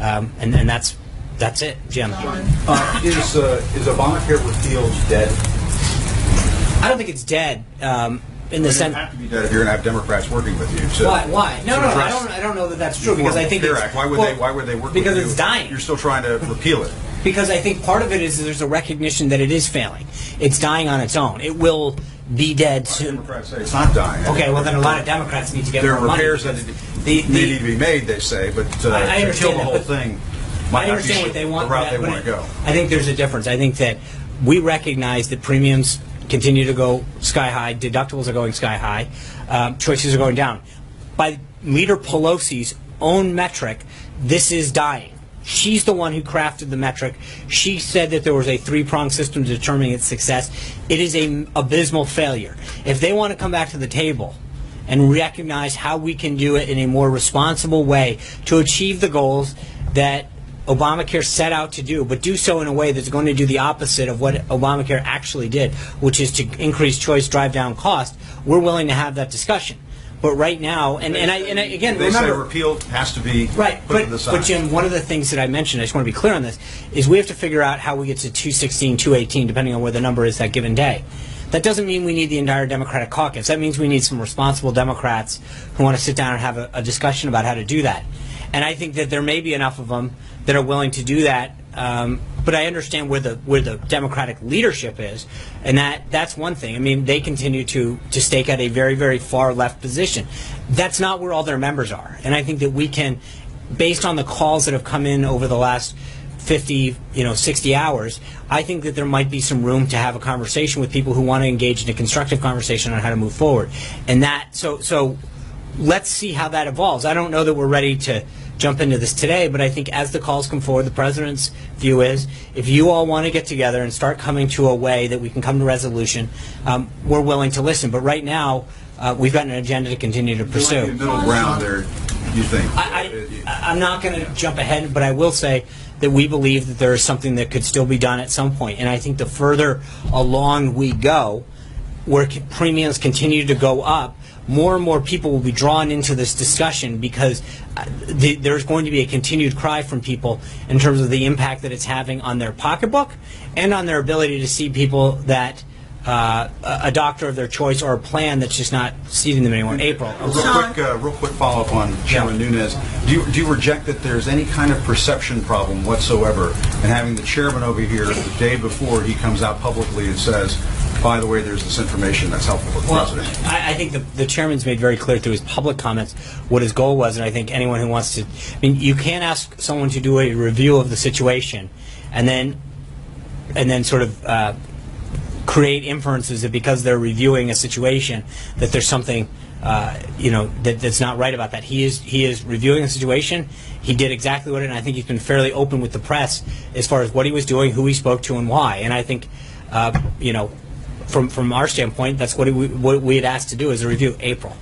and that's it, Jim. Is Obamacare repealed dead? I don't think it's dead. In the sense, have to be dead if you're going to have Democrats working with you. So why? No, I don't know that that's true, because I think it's, why would they work because with you? it's dying. You're still trying to repeal it. Because I think part of it is there's a recognition that it is failing. It's dying on its own. It will be dead soon. Democrats say it's not dying. Okay, well then a lot of Democrats need to get there more are money. repairs that need to be made, they say, but to kill the whole thing might not be what they want, the route they want to go. I think there's a difference. I think that we recognize that premiums continue to go sky high, deductibles are going sky high, choices are going down. By Leader Pelosi's own metric, this is dying. She's the one who crafted the metric. She said that there was a three-pronged system determining its success. It is an abysmal failure. If they want to come back to the table and recognize how we can do it in a more responsible way to achieve the goals that Obamacare set out to do, but do so in a way that's going to do the opposite of what Obamacare actually did, which is to increase choice, drive down cost, we're willing to have that discussion. But right now, and again, they remember, say repeal has to be put to the side. But Jim, one of the things that I mentioned, I just want to be clear on this, is we have to figure out how we get to 216, 218, depending on where the number is that given day. That doesn't mean we need the entire Democratic caucus. That means we need some responsible Democrats who want to sit down and have a discussion about how to do that. And I think that there may be enough of them that are willing to do that. But I understand where the Democratic leadership is, and that's one thing. I mean, they continue to stake out a very, very far left position. That's not where all their members are. And I think that we can, based on the calls that have come in over the last 50, 60 hours, I think that there might be some room to have a conversation with people who want to engage in a constructive conversation on how to move forward. And so let's see how that evolves. I don't know that we're ready to jump into this today, but I think as the calls come forward, the president's view is if you all want to get together and start coming to a way that we can come to resolution, we're willing to listen. But right now, we've got an agenda to continue to pursue. The middle ground there, you think? I'm not going to jump ahead, but I will say that we believe that there is something that could still be done at some point. And I think the further along we go, where premiums continue to go up, more and more people will be drawn into this discussion because there's going to be a continued cry from people in terms of the impact that it's having on their pocketbook and on their ability to see people that a doctor of their choice or a plan that's just not seating them anymore in April. Real quick follow-up on Chairman Nunes. Do you reject that there's any kind of perception problem whatsoever in having the chairman over here the day before he comes out publicly and says, by the way, there's this information that's helpful for the president? I think the chairman's made very clear through his public comments what his goal was, and I think anyone who wants to, you can't ask someone to do a review of the situation and then sort of create inferences that because they're reviewing a situation that there's something that's not right about that. He is reviewing a situation. He did exactly what, and I think he's been fairly open with the press as far as what he was doing, who he spoke to, and why. And I think from our standpoint, that's what we had asked to do as a review. April.